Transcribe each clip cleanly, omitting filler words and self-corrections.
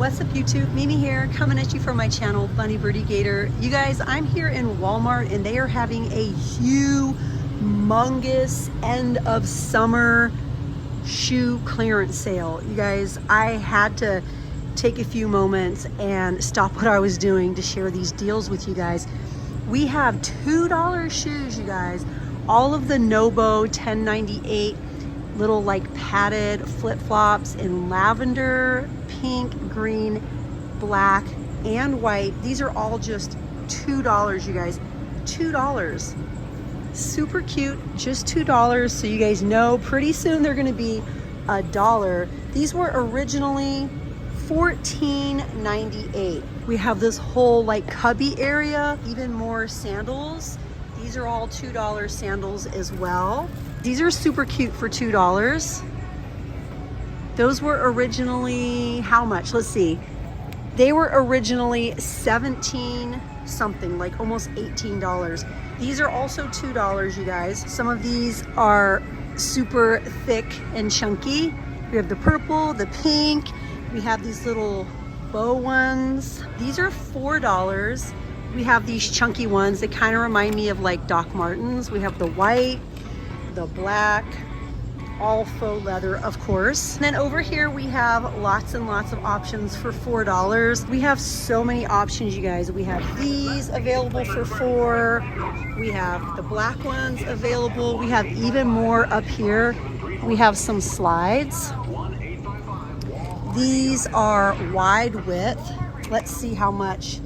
What's up YouTube? Mimi here, coming at you from my channel, Bunny Birdy Gator. You guys, I'm here in Walmart and they are having a humongous end of summer shoe clearance sale. You guys, I had to take a few moments and stop what I was doing to share these deals with you guys. We have $2 shoes, you guys. All of the Nobo 1098 little like padded flip-flops in lavender, pink, green, black, and white. These are all just $2, you guys. $2. Super cute, just $2. So you guys know pretty soon they're gonna be $1. These were originally $14.98. We have this whole like cubby area, even more sandals. These are all $2 sandals as well. These are super cute for $2. Those were originally, how much? Let's see. They were originally 17 something, like almost $18. These are also $2, you guys. Some of these are super thick and chunky. We have the purple, the pink. We have these little bow ones. These are $4. We have these chunky ones that kind of remind me of like Doc Martens. We have the white, the black, all faux leather, of course. And then over here we have lots and lots of options for $4. We have so many options, you guys. We have these available for $4. We have the black ones available. We have even more up here. We have some slides. These are wide width. Let's see how much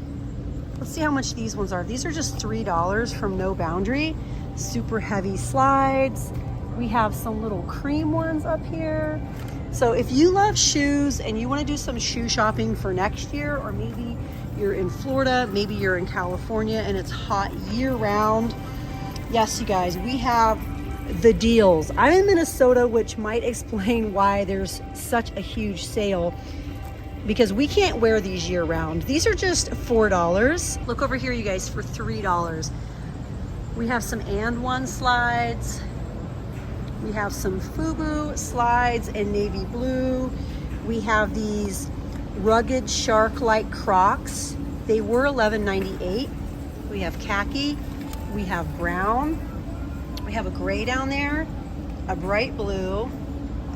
these ones are. These are just $3 from No Boundary. Super heavy slides. We have some little cream ones up here. So if you love shoes and you want to do some shoe shopping for next year, or maybe you're in Florida, maybe you're in California and it's hot year round, yes, you guys, we have the deals. I'm in Minnesota, which might explain why there's such a huge sale, because we can't wear these year round. These are just $4. Look over here, you guys, for $3. We have some and one slides. We have some FUBU slides in navy blue. We have these rugged shark-like Crocs. They were $11.98. We have khaki. We have brown. We have a gray down there, a bright blue,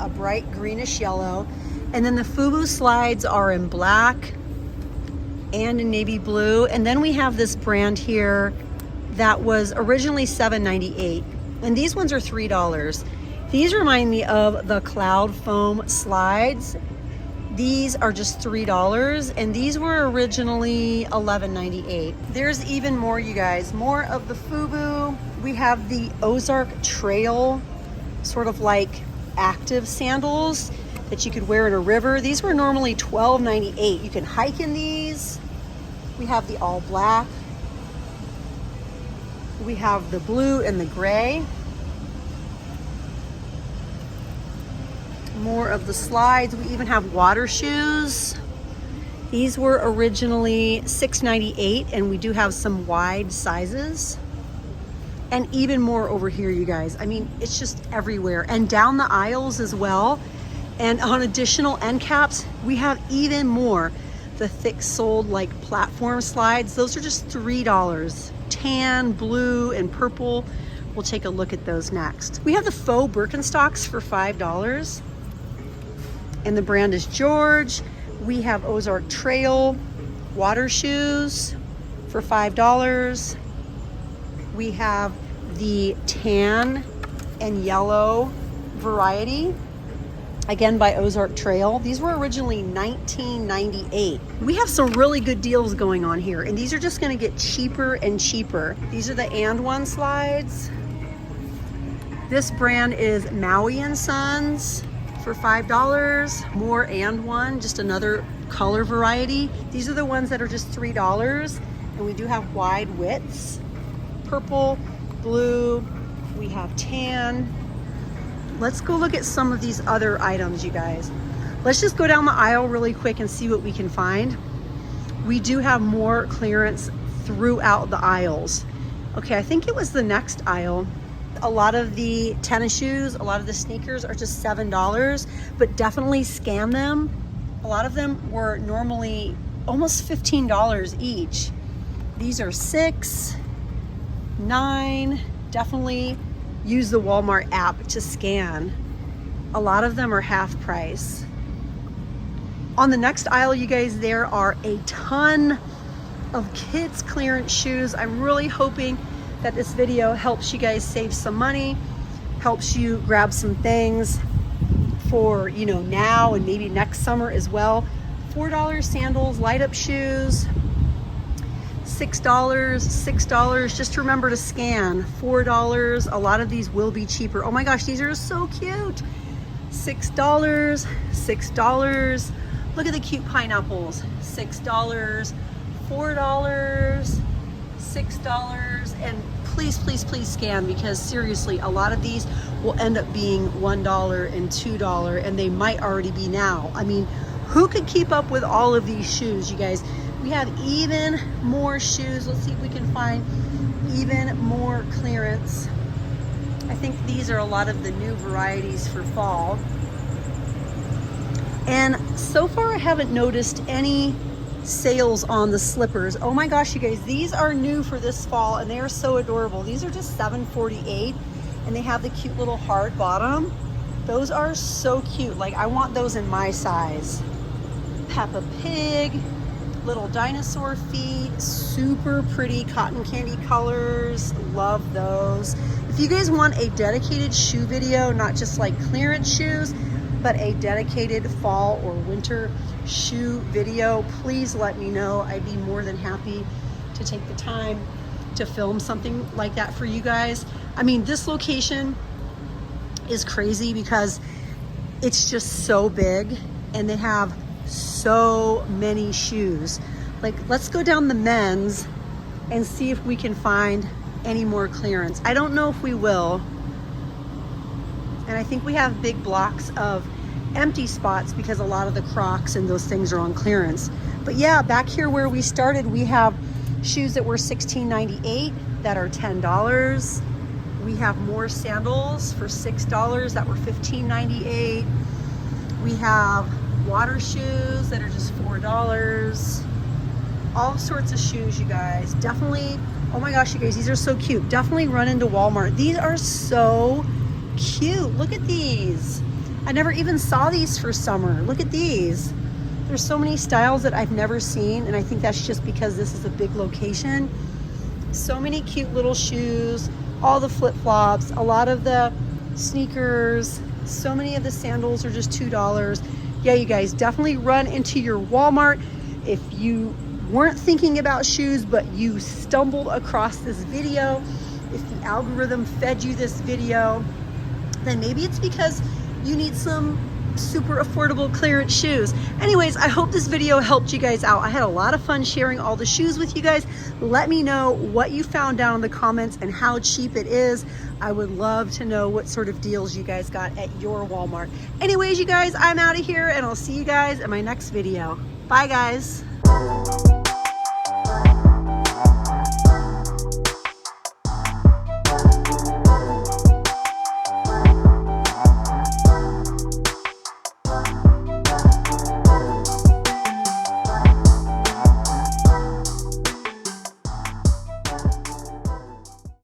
a bright greenish yellow. And then the FUBU slides are in black and in navy blue. And then we have this brand here that was originally $7.98. And these ones are $3. These remind me of the Cloud Foam slides. These are just $3, and these were originally $11.98. There's even more, you guys. More of the FUBU. We have the Ozark Trail, sort of like active sandals that you could wear in a river. These were normally $12.98. You can hike in these. We have the all black. We have the blue and the gray. More of the slides. We even have water shoes. These were originally $6.98, and we do have some wide sizes. And even more over here, you guys. I mean, it's just everywhere. And down the aisles as well. And on additional end caps, we have even more. The thick-soled like platform slides. Those are just $3. Tan, blue, and purple. We'll take a look at those next. We have the faux Birkenstocks for $5. And the brand is George. We have Ozark Trail water shoes for $5. We have the tan and yellow variety, again by Ozark Trail. These were originally $19.98. We have some really good deals going on here, and these are just gonna get cheaper and cheaper. These are the and one slides. This brand is Maui and Sons for $5. More and one, just another color variety. These are the ones that are just $3, and we do have wide widths. Purple, blue, we have tan. Let's go look at some of these other items, you guys. Let's just go down the aisle really quick and see what we can find. We do have more clearance throughout the aisles. Okay, I think it was the next aisle. A lot of the tennis shoes, a lot of the sneakers are just $7, but definitely scan them A lot of them were normally almost $15 each. These are $6, $9. Definitely use the Walmart app to scan. A lot of them are half price. On the next aisle, you guys, there are a ton of kids clearance shoes. I'm really hoping that this video helps you guys save some money, helps you grab some things for, you know, now and maybe next summer as well. $4 sandals, light up shoes, $6. Just remember to scan. $4. A lot of these will be cheaper. Oh my gosh, these are so cute. $6, $6. Look at the cute pineapples. $6, $4, $6. And please, please, please scan, because seriously, a lot of these will end up being $1 and $2, and they might already be now. I mean, who could keep up with all of these shoes, you guys? We have even more shoes. Let's see if we can find even more clearance. I think these are a lot of the new varieties for fall. And so far, I haven't noticed any sales on the slippers. Oh my gosh, you guys, these are new for this fall, and they are so adorable. These are just $7.48, and they have the cute little hard bottom. Those are so cute. Like, I want those in my size. Peppa Pig, little dinosaur feet, super pretty cotton candy colors. Love those. If you guys want a dedicated shoe video, not just like clearance shoes, but a dedicated fall or winter shoe video, please let me know. I'd be more than happy to take the time to film something like that for you guys. I mean, this location is crazy because it's just so big and they have so many shoes. Like, let's go down the men's and see if we can find any more clearance. I don't know if we will. And I think we have big blocks of empty spots because a lot of the Crocs and those things are on clearance. But yeah, back here where we started, we have shoes that were $16.98 that are $10. We have more sandals for $6 that were $15.98. We have water shoes that are just $4. All sorts of shoes, you guys. Definitely, oh my gosh, you guys, these are so cute. Definitely run into Walmart. These are so cute. Look at these. I never even saw these for summer. Look at these. There's so many styles that I've never seen, and I think that's just because this is a big location. So many cute little shoes, all the flip-flops, a lot of the sneakers, so many of the sandals are just $2. Yeah, you guys, definitely run into your Walmart. If you weren't thinking about shoes, but you stumbled across this video, if the algorithm fed you this video, then maybe it's because you need some super affordable clearance shoes. Anyways, I hope this video helped you guys out. I had a lot of fun sharing all the shoes with you guys. Let me know what you found down in the comments and how cheap it is. I would love to know what sort of deals you guys got at your Walmart. Anyways, you guys, I'm out of here, and I'll see you guys in my next video. Bye, guys.